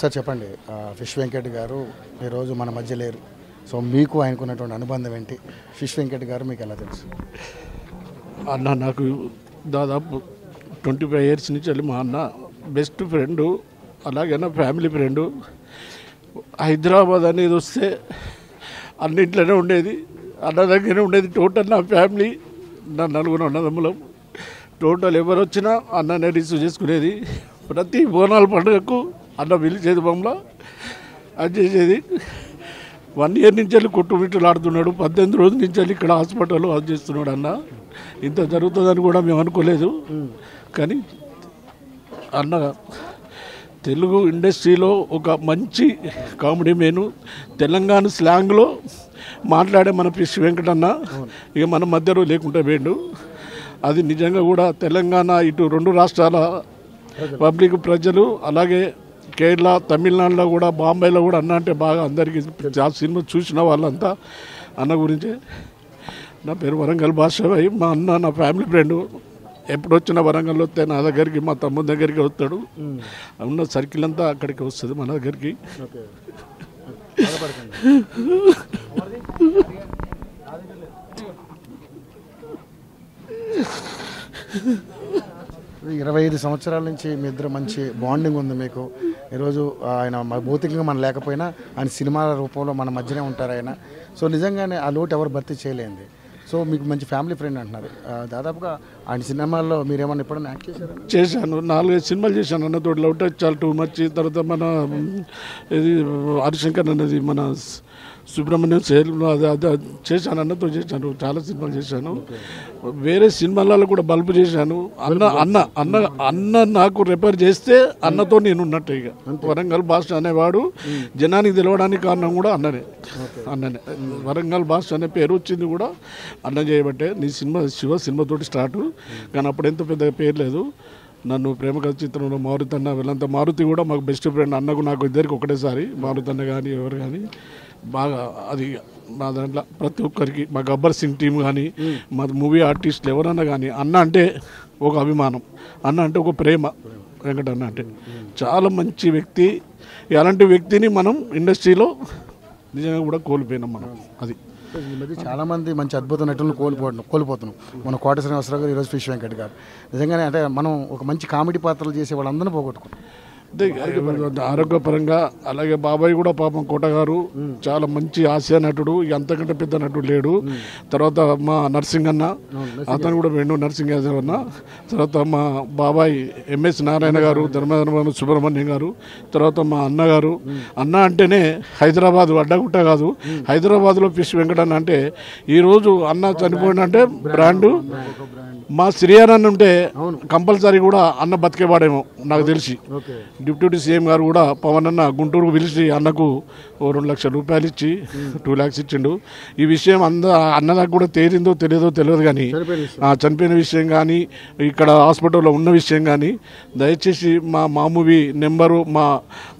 Sir చెప్పండి, fish Venkat గారు ఈరోజు మన మధ్య లేరు. సో మీకు ఆయనకున్నటువంటి అనుబంధం ఏంటి? ఫిష్ వెంకట్ గారు మీకు ఎలా తెలుసు? అన్న నాకు దాదాపు 25 years నుంచి వెళ్ళి మా అన్న బెస్ట్ ఫ్రెండు, అలాగే నా ఫ్యామిలీ ఫ్రెండు. హైదరాబాద్ అనేది వస్తే అన్నింట్లోనే ఉండేది, అన్న దగ్గరే ఉండేది. టోటల్ నా ఫ్యామిలీ, నా 4 అన్నదమ్ములం, టోటల్ ఎవరు వచ్చినా అన్ననే రిసీవ్ చేసుకునేది. ప్రతి బోనాల పండుగకు అన్న పిలిచేది, బొమ్మలో అది చేసేది. 1 year నుంచి వెళ్ళి కొట్టుమిట్టులు ఆడుతున్నాడు. 18 రోజుల నుంచి వెళ్ళి ఇక్కడ హాస్పిటల్లో అది చేస్తున్నాడు. అన్న ఇంత జరుగుతుందని కూడా మేము అనుకోలేదు. కానీ అన్న తెలుగు ఇండస్ట్రీలో ఒక మంచి కామెడీ మేను, తెలంగాణ స్లాంగ్లో మాట్లాడే మన ఫిష్ వెంకటన్న ఇక మన మధ్యలో లేకుండా వేయండు. అది నిజంగా కూడా తెలంగాణ ఇటు 2 రాష్ట్రాల పబ్లిక్ ప్రజలు, అలాగే కేరళ, తమిళనాడులో కూడా, బాంబేలో కూడా అన్న అంటే బాగా అందరికీ ఆ సినిమా చూసిన వాళ్ళంతా అన్న గురించే. నా పేరు వరంగల్ భాషాభాయ్. మా అన్న నా ఫ్యామిలీ ఫ్రెండు. ఎప్పుడు వచ్చిన వరంగల్ వస్తే నా దగ్గరికి, మా తమ్ముడి దగ్గరికి వస్తాడు. ఉన్న సర్కిల్ అంతా అక్కడికి వస్తుంది మన దగ్గరికి. ఈ 25 సంవత్సరాల నుంచి మీ ఇద్దరు మంచి బాండింగ్ ఉంది మీకు. ఈరోజు ఆయన భౌతికంగా మనం లేకపోయినా ఆయన సినిమాల రూపంలో మన మధ్యనే ఉంటారు ఆయన. సో నిజంగానే ఆ లోటు ఎవరు భర్తీ చేయలేంది. సో మీకు మంచి ఫ్యామిలీ ఫ్రెండ్ అంటున్నారు. దాదాపుగా ఆయన సినిమాల్లో మీరు ఏమన్నా ఎప్పుడైనా యాక్ట్ చేశారు? చేశాను, 4 సినిమాలు చేశాను. అన్నతో లవ్ టచ్ చాలా టూ మచ్. తర్వాత మన ఇది హరిశంకర్ అన్నది, మన సుబ్రహ్మణ్యం సేల్, అది చేశాను. అన్నతో చేశాను, చాలా సినిమాలు చేశాను. వేరే సినిమాలలో కూడా బల్బు చేశాను. అన్న నాకు రెఫర్ చేస్తే అన్నతో నేను ఉన్నట్టు. ఇక వరంగల్ భాష అనేవాడు జనానికి తెలవడానికి కారణం కూడా అన్ననే. వరంగల్ భాష అనే పేరు వచ్చింది కూడా అన్న చేయబట్టే. నీ సినిమా శివ సినిమాతోటి స్టార్ట్, కానీ అప్పుడు ఎంత పెద్ద పేరు లేదు. నన్ను ప్రేమ కథ చిత్రంలో మారుతి అన్న, వీళ్ళంతా, మారుతి కూడా మాకు బెస్ట్ ఫ్రెండ్. అన్నకు నాకు ఇద్దరికి ఒకటేసారి, మారుతి అన్న కానీ ఎవరు కానీ బాగా. అది మా దాంట్లో ప్రతి ఒక్కరికి, మా గబ్బర్ సింగ్ టీం కానీ, మా మూవీ ఆర్టిస్టులు ఎవరన్నా కానీ అన్న అంటే ఒక అభిమానం, అన్న అంటే ఒక ప్రేమ. వెంకటన్న అంటే చాలా మంచి వ్యక్తి. అలాంటి వ్యక్తిని మనం ఇండస్ట్రీలో నిజంగా కూడా కోల్పోయినాం మనం. అది ఈ మధ్య చాలామంది మంచి అద్భుత నటులను కోల్పోతున్నాం. మన కోట శ్రీనివాసరావు గారు, ఈరోజు ఫిష్ వెంకట్ గారు. నిజంగానే అంటే మనం ఒక మంచి కామెడీ పాత్రలు చేసే వాళ్ళందరినీ పోగొట్టుకున్నాం. అంటే ఆరోగ్యపరంగా. అలాగే బాబాయ్ కూడా పాపం, కోట గారు చాలా మంచి హాస్య నటుడు, అంతకంటే పెద్ద నటుడు లేడు. తర్వాత మా నర్సింగ్ అన్న, అతను కూడా వెండు నర్సింగ్ అన్న. తర్వాత మా బాబాయ్ ఎంఎస్ నారాయణ గారు, ధర్మధర్మ సుబ్రహ్మణ్యం గారు. తర్వాత మా అన్నగారు. అన్న అంటేనే హైదరాబాద్ అడ్డగుట్ట కాదు, హైదరాబాద్లో ఫిష్ వెంకటన్న అంటే ఈరోజు అన్న చనిపోయినంటే బ్రాండు. మా శ్రీయానన్న ఉంటే కంపల్సరీ కూడా అన్న బతికేవాడేమో నాకు తెలిసి. డిప్యూటీ సీఎం గారు కూడా పవన్ అన్న గుంటూరుకు పిలిచి అన్నకు 2 లక్షల రూపాయలు ఇచ్చి 2 lakhs ఇచ్చిండు. ఈ విషయం అన్నదాకా కూడా తెలియదో తెలియదు కానీ, చనిపోయిన విషయం కానీ, ఇక్కడ హాస్పిటల్లో ఉన్న విషయం కానీ, దయచేసి మా మూవీ నెంబరు, మా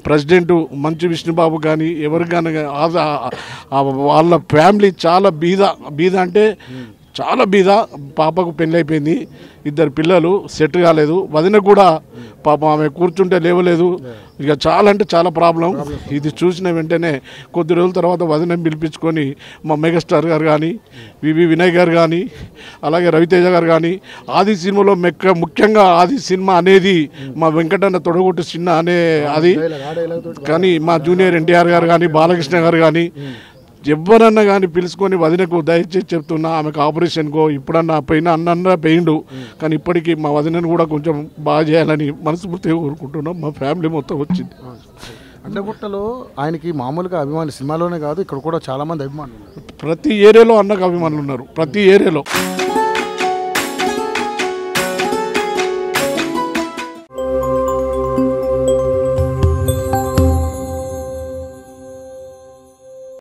ప్రెసిడెంట్ మంచు విష్ణుబాబు కానీ ఎవరు కానీ, వాళ్ళ ఫ్యామిలీ చాలా బీద అంటే చాలా బీద. పాపకు పెళ్ళి అయిపోయింది, 2 పిల్లలు, సెట్ కాలేదు. వదిన కూడా పాపం ఆమె కూర్చుంటే లేవలేదు. ఇక చాలా అంటే చాలా ప్రాబ్లం. ఇది చూసిన వెంటనే కొద్ది రోజుల తర్వాత వదిన పిలిపించుకొని మా మెగాస్టార్ గారు కానీ, వివి వినయ్ గారు కానీ, అలాగే రవితేజ గారు కానీ, ఆది సినిమాలో ముఖ్యంగా ఆది సినిమా అనేది మా వెంకటన్న తొడగొట్టు చిన్న అనే అది. కానీ మా జూనియర్ ఎన్టీఆర్ గారు కానీ, బాలకృష్ణ గారు కానీ, ఎవరన్నా కానీ పిలుచుకొని వదినకు దయచేసి చెప్తున్నా, ఆమెకు ఆపరేషన్కో ఇప్పుడన్నా అన్న పెయిండు, కానీ ఇప్పటికీ మా వదినను కూడా కొంచెం బాగా చేయాలని మనస్ఫూర్తిగా కోరుకుంటున్నాం. మా ఫ్యామిలీ మొత్తం వచ్చింది. అడ్డగుట్టలో ఆయనకి మామూలుగా అభిమానులు, సినిమాలోనే కాదు ఇక్కడ కూడా చాలామంది అభిమానులు. ప్రతి ఏరియాలో అన్నకు అభిమానులు ఉన్నారు, ప్రతి ఏరియాలో.